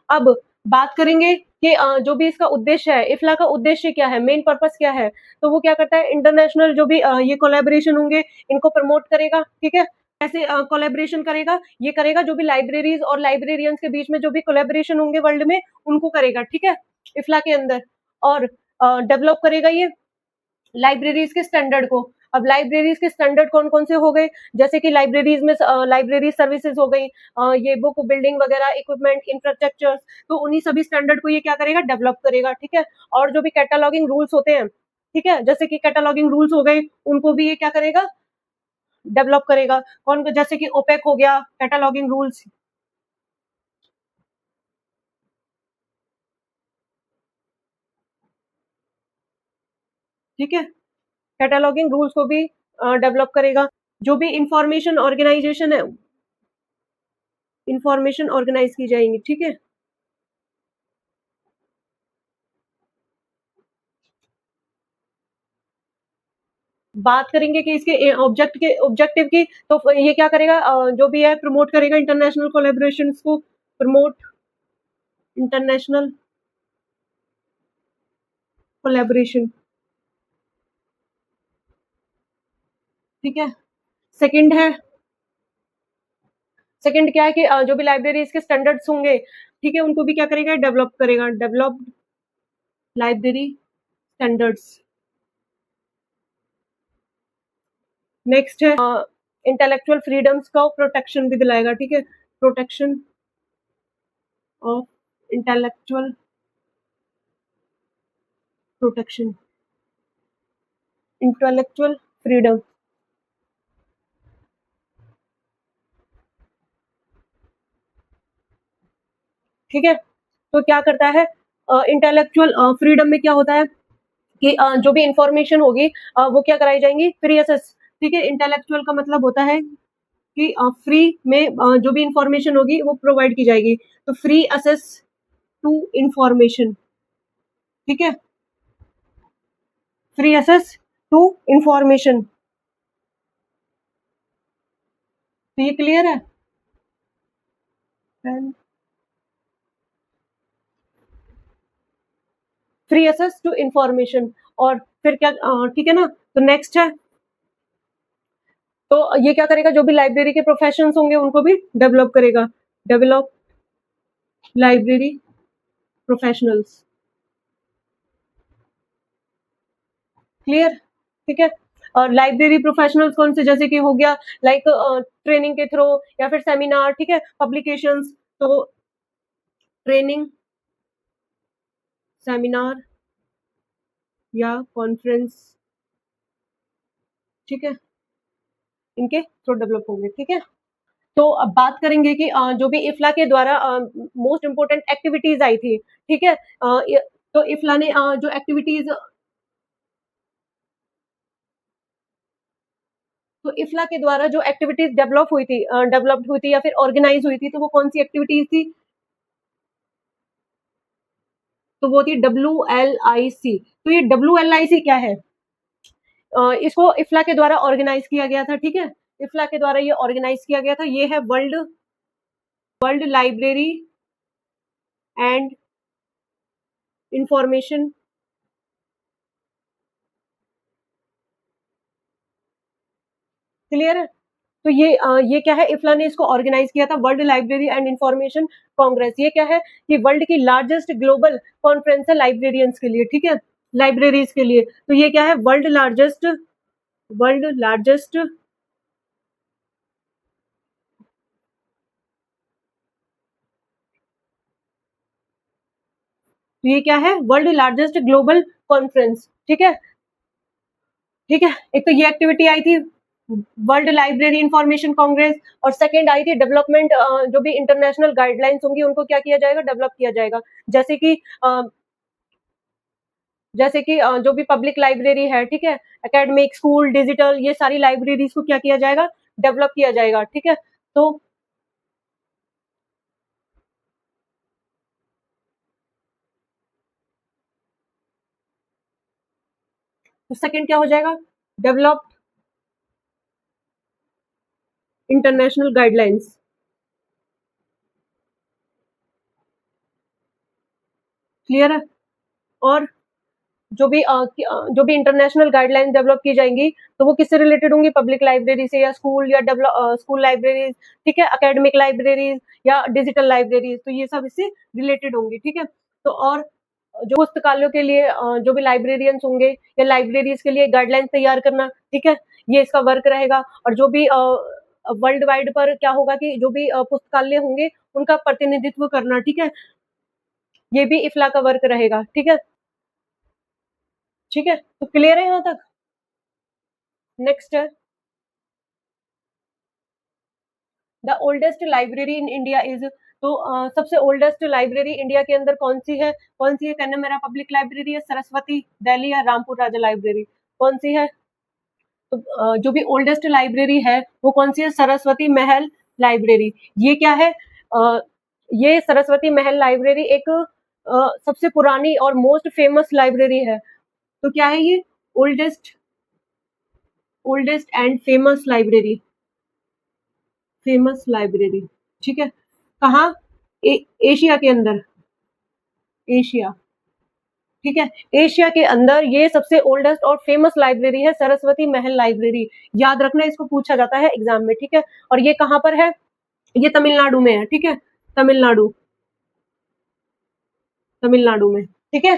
अब बात करेंगे कि जो भी इसका उद्देश्य है, इफ्ला का उद्देश्य क्या है, मेन पर्पस क्या है, तो वो क्या करता है, इंटरनेशनल जो भी ये कोलैबोरेशन होंगे इनको प्रमोट करेगा, ठीक है। ऐसे कोलैबोरेशन करेगा, ये करेगा जो भी लाइब्रेरीज और लाइब्रेरियंस के बीच में जो भी कोलैबोरेशन होंगे वर्ल्ड में उनको करेगा, ठीक है, इफ्ला के अंदर, और डेवलप करेगा ये लाइब्रेरीज के स्टैंडर्ड को। अब लाइब्रेरीज के स्टैंडर्ड कौन कौन से हो गए, जैसे कि लाइब्रेरीज में लाइब्रेरी सर्विसेज हो गई, ये बुक बिल्डिंग वगैरह, इक्विपमेंट, इंफ्रास्ट्रक्चर, तो उन्हीं सभी स्टैंडर्ड को ये क्या करेगा, डेवलप करेगा, ठीक है। और जो भी कैटालॉगिंग रूल्स होते हैं, ठीक है, जैसे कि कैटालॉगिंग रूल्स हो गए उनको भी ये क्या करेगा, डेवलप करेगा। कौन, जैसे कि ओपेक हो गया, कैटालॉगिंग रूल्स, ठीक है, कैटालॉगिंग रूल्स को भी डेवलप करेगा। जो भी इंफॉर्मेशन ऑर्गेनाइजेशन है, इंफॉर्मेशन ऑर्गेनाइज की जाएंगी, ठीक है। बात करेंगे कि इसके ऑब्जेक्टिव की, तो ये क्या करेगा, जो भी है प्रमोट करेगा इंटरनेशनल कोलैबोरेशन को, प्रमोट इंटरनेशनल कोलैबोरेशन, ठीक है। सेकंड है, सेकंड क्या है कि जो भी लाइब्रेरीज के स्टैंडर्ड्स होंगे, ठीक है, उनको भी क्या करेगा, डेवलप करेगा, डेवलप्ड लाइब्रेरी स्टैंडर्ड्स। नेक्स्ट है इंटेलेक्चुअल फ्रीडम्स का प्रोटेक्शन भी दिलाएगा, ठीक है, protection of intellectual, protection intellectual freedom, ठीक है। तो क्या करता है, इंटेलेक्चुअल फ्रीडम में क्या होता है कि जो भी इंफॉर्मेशन होगी वो क्या कराई जाएंगी, फ्री एसेस, ठीक है। इंटेलेक्चुअल का मतलब होता है कि फ्री में जो भी इंफॉर्मेशन होगी वो प्रोवाइड की जाएगी, तो फ्री एसेस टू इंफॉर्मेशन, ठीक है, फ्री एसेस टू इंफॉर्मेशन, तो ये क्लियर है, फ्री एसेस टू इंफॉर्मेशन। और फिर क्या, ठीक है ना, तो नेक्स्ट है, तो ये क्या करेगा, जो भी लाइब्रेरी के प्रोफेशंस होंगे उनको भी डेवलप करेगा, डेवलप लाइब्रेरी प्रोफेशनल्स, क्लियर, ठीक है। और लाइब्रेरी प्रोफेशनल्स कौन से, जैसे कि हो गया लाइक ट्रेनिंग के थ्रू या फिर सेमिनार, ठीक है, पब्लिकेशंस, तो ट्रेनिंग, सेमिनार या कॉन्फ्रेंस, ठीक है, इनके थ्रू डेवलप होंगे, ठीक है। तो अब बात करेंगे कि जो भी इफ्ला के द्वारा मोस्ट इंपोर्टेंट एक्टिविटीज आई थी, ठीक है, तो इफ्ला ने जो एक्टिविटीज, तो इफ्ला के द्वारा जो एक्टिविटीज डेवलप्ड हुई थी या फिर ऑर्गेनाइज हुई थी, तो वो कौन सी एक्टिविटीज थी, तो वो थी WLIC। तो ये WLIC क्या है, इसको इफ्ला के द्वारा ऑर्गेनाइज किया गया था, ठीक है, इफ्ला के द्वारा ये ऑर्गेनाइज किया गया था, ये है world world library and information, clear है, तो ये क्या है, इफ्ला ने इसको ऑर्गेनाइज किया था, world library and information Congress. ये क्या है कि वर्ल्ड की लार्जेस्ट ग्लोबल कॉन्फ्रेंस है लाइब्रेरियंस के लिए, ठीक है, लाइब्रेरीज के लिए। तो ये क्या है, वर्ल्ड लार्जेस्ट तो ये क्या है, वर्ल्ड लार्जेस्ट ग्लोबल कॉन्फ्रेंस, ठीक है, ठीक है। एक तो ये एक्टिविटी आई थी वर्ल्ड लाइब्रेरी इंफॉर्मेशन कांग्रेस, और सेकंड आई थी डेवलपमेंट, जो भी इंटरनेशनल गाइडलाइंस होंगी उनको क्या किया जाएगा, डेवलप किया जाएगा। जैसे कि जो भी पब्लिक लाइब्रेरी है, ठीक है, एकेडमिक, स्कूल, डिजिटल, ये सारी लाइब्रेरीज को क्या किया जाएगा, डेवलप किया जाएगा, ठीक है। तो सेकंड क्या हो जाएगा, डेवलप इंटरनेशनल गाइडलाइंस, क्लियर है। और जो भी इंटरनेशनल गाइडलाइंस डेवलप की जाएंगी तो वो किससे रिलेटेड होंगी, पब्लिक लाइब्रेरी से, या स्कूल, या स्कूल लाइब्रेरीज, ठीक है, एकेडमिक लाइब्रेरीज या डिजिटल लाइब्रेरीज, तो ये सब इससे रिलेटेड होंगी, ठीक है। तो और जो पुस्तकालयों के लिए जो भी लाइब्रेरियंस होंगे या लाइब्रेरीज के लिए गाइडलाइंस तैयार करना, ठीक है, ये इसका वर्क रहेगा। और जो भी वर्ल्ड वाइड पर क्या होगा कि जो भी पुस्तकालय होंगे उनका प्रतिनिधित्व करना, ठीक है, ये भी इफ्ला का वर्क रहेगा, ठीक है, ठीक है। तो क्लियर है यहाँ तक। नेक्स्ट है the oldest library in India is, तो सबसे ओल्डेस्ट लाइब्रेरी इंडिया के अंदर कौन सी है, कहना मेरा पब्लिक लाइब्रेरी है, सरस्वती, दिल्ली, या रामपुर राजा लाइब्रेरी, कौन सी है। तो जो भी ओल्डेस्ट लाइब्रेरी है वो कौन सी है, सरस्वती महल लाइब्रेरी। ये क्या है, ये सरस्वती महल लाइब्रेरी एक सबसे पुरानी और मोस्ट फेमस लाइब्रेरी है। तो क्या है ये, ओल्डेस्ट एंड फेमस लाइब्रेरी, ठीक है। कहाँ, एशिया के अंदर, एशिया, ठीक है, एशिया के अंदर ये सबसे ओल्डेस्ट और फेमस लाइब्रेरी है, सरस्वती महल लाइब्रेरी। याद रखना, इसको पूछा जाता है एग्जाम में, ठीक है। और ये कहाँ पर है, ये तमिलनाडु में है, ठीक है, तमिलनाडु, तमिलनाडु में, ठीक है,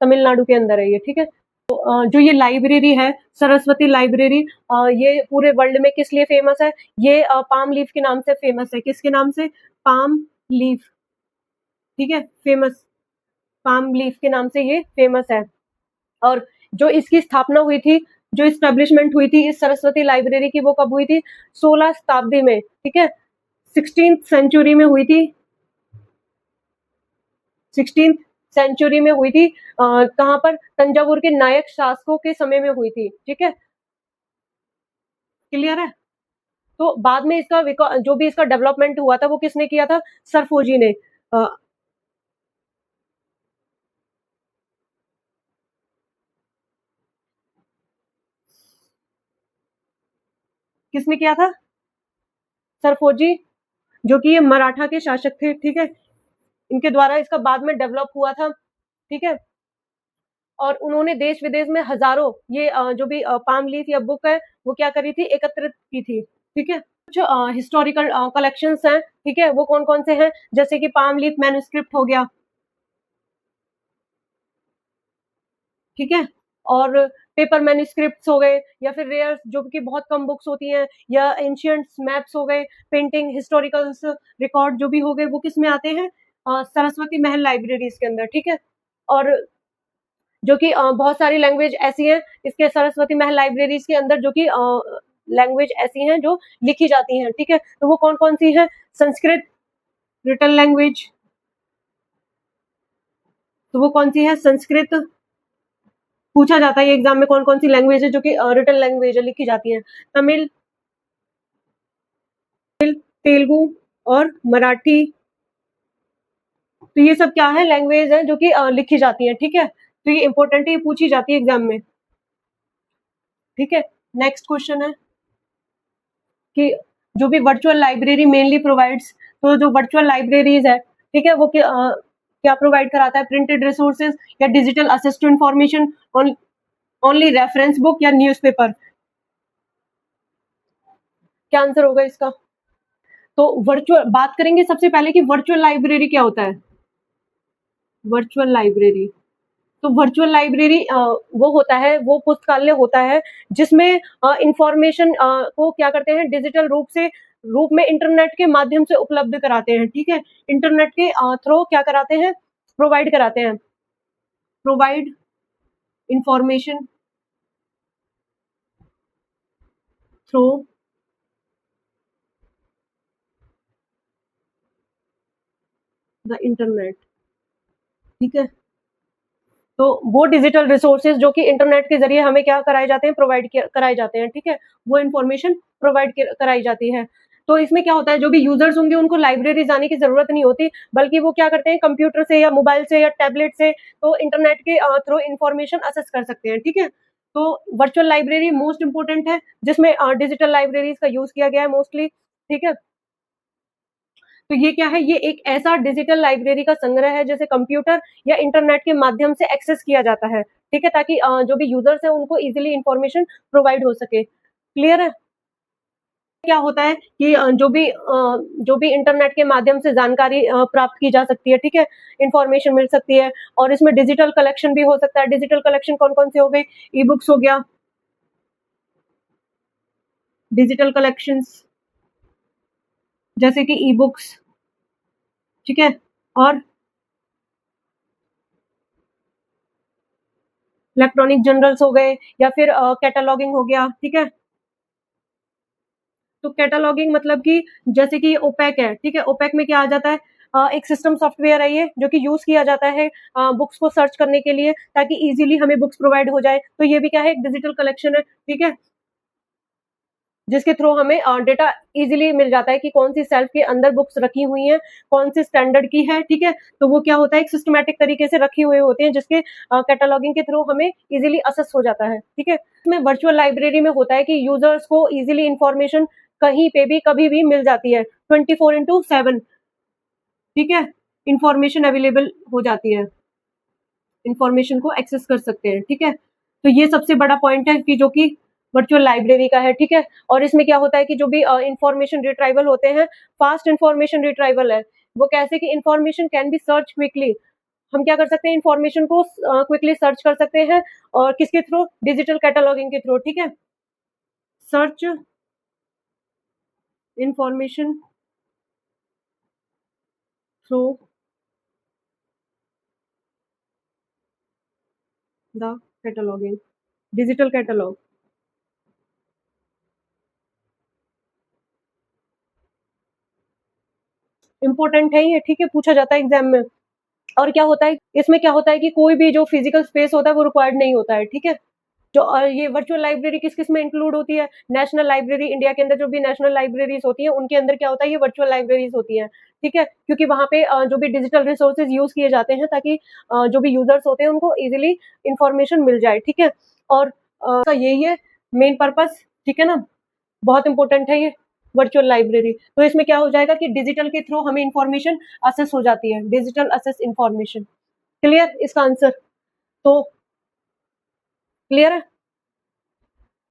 तमिलनाडु के अंदर है ये, ठीक है। तो जो ये लाइब्रेरी है, सरस्वती लाइब्रेरी, ये पूरे वर्ल्ड में किस लिए फेमस है, ये पाम लीफ के नाम से फेमस है। किसके नाम से, पाम लीफ, ठीक है, फेमस, पाम लीफ के नाम से ये फेमस है। और जो इसकी स्थापना हुई थी, जो इस्टेब्लिशमेंट हुई थी इस सरस्वती लाइब्रेरी की, वो कब हुई थी, 16 शताब्दी में, ठीक है, 16th सेंचुरी में हुई थी, 16th सेंचुरी में हुई थी। कहाँ पर, तंजावुर के नायक शासकों के समय में हुई थी, ठीक है, क्लियर है। तो बाद में इसका जो भी इसका डेवलपमेंट हुआ था वो किसने किया था, सरफोजी ने, किसने किया था, सरफोजी, जो कि ये मराठा के शासक थे, ठीक है, इनके द्वारा इसका बाद में डेवलप हुआ था, ठीक है। और उन्होंने देश विदेश में हजारों ये जो भी पाम लीफ या बुक है वो क्या करी थी, एकत्रित की थी, ठीक है। कुछ हिस्टोरिकल कलेक्शंस हैं, ठीक है, वो कौन कौन से हैं, जैसे कि पाम लीफ मैन्युस्क्रिप्ट हो गया, ठीक है, और पेपर मैन्युस्क्रिप्ट्स हो गए, या फिर रेयर जो कि बहुत कम बुक्स होती हैं, या एंशियंट मैप्स हो गए, पेंटिंग, हिस्टोरिकल रिकॉर्ड जो भी हो गए, वो किस में आते हैं, सरस्वती महल लाइब्रेरीज के अंदर, ठीक है। और जो कि बहुत सारी लैंग्वेज ऐसी हैं इसके सरस्वती महल लाइब्रेरीज के अंदर, जो कि लैंग्वेज ऐसी हैं जो लिखी जाती हैं, ठीक है। तो वो कौन कौन सी है, संस्कृत, रिटन लैंग्वेज, तो वो कौन सी है, संस्कृत, पूछा जाता है ये एग्जाम में कौन कौन सी लैंग्वेज है जो कि रिटन लैंग्वेज है, लिखी जाती है, तमिल, तेलुगु और मराठी। तो ये सब क्या है, लैंग्वेज है जो कि लिखी जाती है, ठीक है। तो ये इंपॉर्टेंट है, ये पूछी जाती है एग्जाम में, ठीक है। नेक्स्ट क्वेश्चन है कि जो भी वर्चुअल लाइब्रेरी मेनली प्रोवाइड्स, तो जो वर्चुअल लाइब्रेरीज है, ठीक है, वो क्या प्रोवाइड कराता है, प्रिंटेड रिसोर्सेज या digital assist to information on only reference book या न्यूज़पेपर? क्या आंसर होगा इसका? तो वर्चुअल बात करेंगे सबसे पहले कि वर्चुअल लाइब्रेरी क्या होता है। वर्चुअल लाइब्रेरी, तो वर्चुअल लाइब्रेरी वो होता है, वो पुस्तकालय होता है जिसमें इंफॉर्मेशन को क्या करते हैं, डिजिटल रूप में इंटरनेट के माध्यम से उपलब्ध कराते हैं, ठीक है। इंटरनेट के थ्रू क्या कराते हैं, प्रोवाइड कराते हैं, provide information through the internet, ठीक है। तो वो डिजिटल रिसोर्सेज जो कि इंटरनेट के जरिए हमें क्या कराए जाते हैं, प्रोवाइड कराए जाते हैं, ठीक है। वो इन्फॉर्मेशन प्रोवाइड कराई जाती है। तो इसमें क्या होता है, जो भी यूजर्स होंगे उनको लाइब्रेरी जाने की जरूरत नहीं होती, बल्कि वो क्या करते हैं, कंप्यूटर से या मोबाइल से या टैबलेट से तो इंटरनेट के थ्रू इंफॉर्मेशन असेस कर सकते हैं, ठीक है। तो वर्चुअल लाइब्रेरी मोस्ट इंपोर्टेंट है, जिसमें डिजिटल लाइब्रेरीज का यूज किया गया है मोस्टली, ठीक है। तो ये क्या है, ये एक ऐसा डिजिटल लाइब्रेरी का संग्रह है जैसे कंप्यूटर या इंटरनेट के माध्यम से एक्सेस किया जाता है, ठीक है, ताकि जो भी यूजर्स है उनको इजीली इंफॉर्मेशन प्रोवाइड हो सके। क्लियर है? क्या होता है कि जो भी इंटरनेट के माध्यम से जानकारी प्राप्त की जा सकती है, ठीक है, इंफॉर्मेशन मिल सकती है, और इसमें डिजिटल कलेक्शन भी हो सकता है। डिजिटल कलेक्शन कौन कौन से हो गए, ई बुक्स हो गया, डिजिटल कलेक्शंस जैसे कि ई बुक्स, ठीक है, और इलेक्ट्रॉनिक जर्नल्स हो गए, या फिर कैटलॉगिंग हो गया, ठीक है। तो कैटलॉगिंग मतलब कि जैसे कि ओपेक है, ठीक है, ओपेक में क्या आ जाता है, एक सिस्टम सॉफ्टवेयर है ये जो कि यूज किया जाता है बुक्स को सर्च करने के लिए, ताकि इजीली हमें बुक्स प्रोवाइड हो जाए। तो ये भी क्या है, एक डिजिटल कलेक्शन है, ठीक है, जिसके थ्रू हमें डेटा इजीली मिल जाता है कि कौन सी सेल्फ के अंदर बुक्स रखी हुई हैं, कौन सी स्टैंडर्ड की है, ठीक है। तो वो क्या होता है, एक सिस्टमैटिक तरीके से रखी हुई होती हैं, जिसके कैटलॉगिंग के थ्रू हमें इजीली असेस हो जाता है, ठीक है। इसमें वर्चुअल लाइब्रेरी में होता है कि यूजर्स को इजीली इंफॉर्मेशन कहीं पे भी कभी भी मिल जाती है, 24/7, ठीक है, इंफॉर्मेशन अवेलेबल हो जाती है, इंफॉर्मेशन को एक्सेस कर सकते हैं, ठीक है। तो ये सबसे बड़ा पॉइंट है कि जो कि वर्चुअल लाइब्रेरी का है, ठीक है। और इसमें क्या होता है कि जो भी इंफॉर्मेशन रिट्राइवल होते हैं, फास्ट इंफॉर्मेशन रिट्राइवल है। वो कैसे कि information can be search quickly, हम क्या कर सकते हैं, इंफॉर्मेशन को क्विकली सर्च कर सकते हैं, और किसके थ्रू, डिजिटल कैटलॉगिंग के थ्रू, ठीक है। Search information through the cataloguing, digital catalogue, important है ये, ठीक है, पूछा जाता है एग्जाम में। और क्या होता है, इसमें क्या होता है कि कोई भी जो फिजिकल स्पेस होता है वो रिक्वायर्ड नहीं होता है, ठीक है। जो ये वर्चुअल लाइब्रेरी किस किस में इंक्लूड होती है, नेशनल लाइब्रेरी, इंडिया के अंदर जो भी नेशनल लाइब्रेरीज होती है उनके अंदर क्या होता है, ये वर्चुअल लाइब्रेरीज होती हैं, ठीक है, क्योंकि वहाँ पे जो भी डिजिटल रिसोर्सेज यूज किए जाते हैं, ताकि जो भी यूजर्स होते हैं उनको इजिली इंफॉर्मेशन मिल जाए, ठीक है। और यही है मेन पर्पस, ठीक है ना, बहुत इंपॉर्टेंट है ये वर्चुअल लाइब्रेरी। तो इसमें क्या हो जाएगा कि डिजिटल के थ्रू हमें इंफॉर्मेशन असेस हो जाती है, डिजिटल असेस इंफॉर्मेशन। क्लियर इसका आंसर? तो क्लियर है?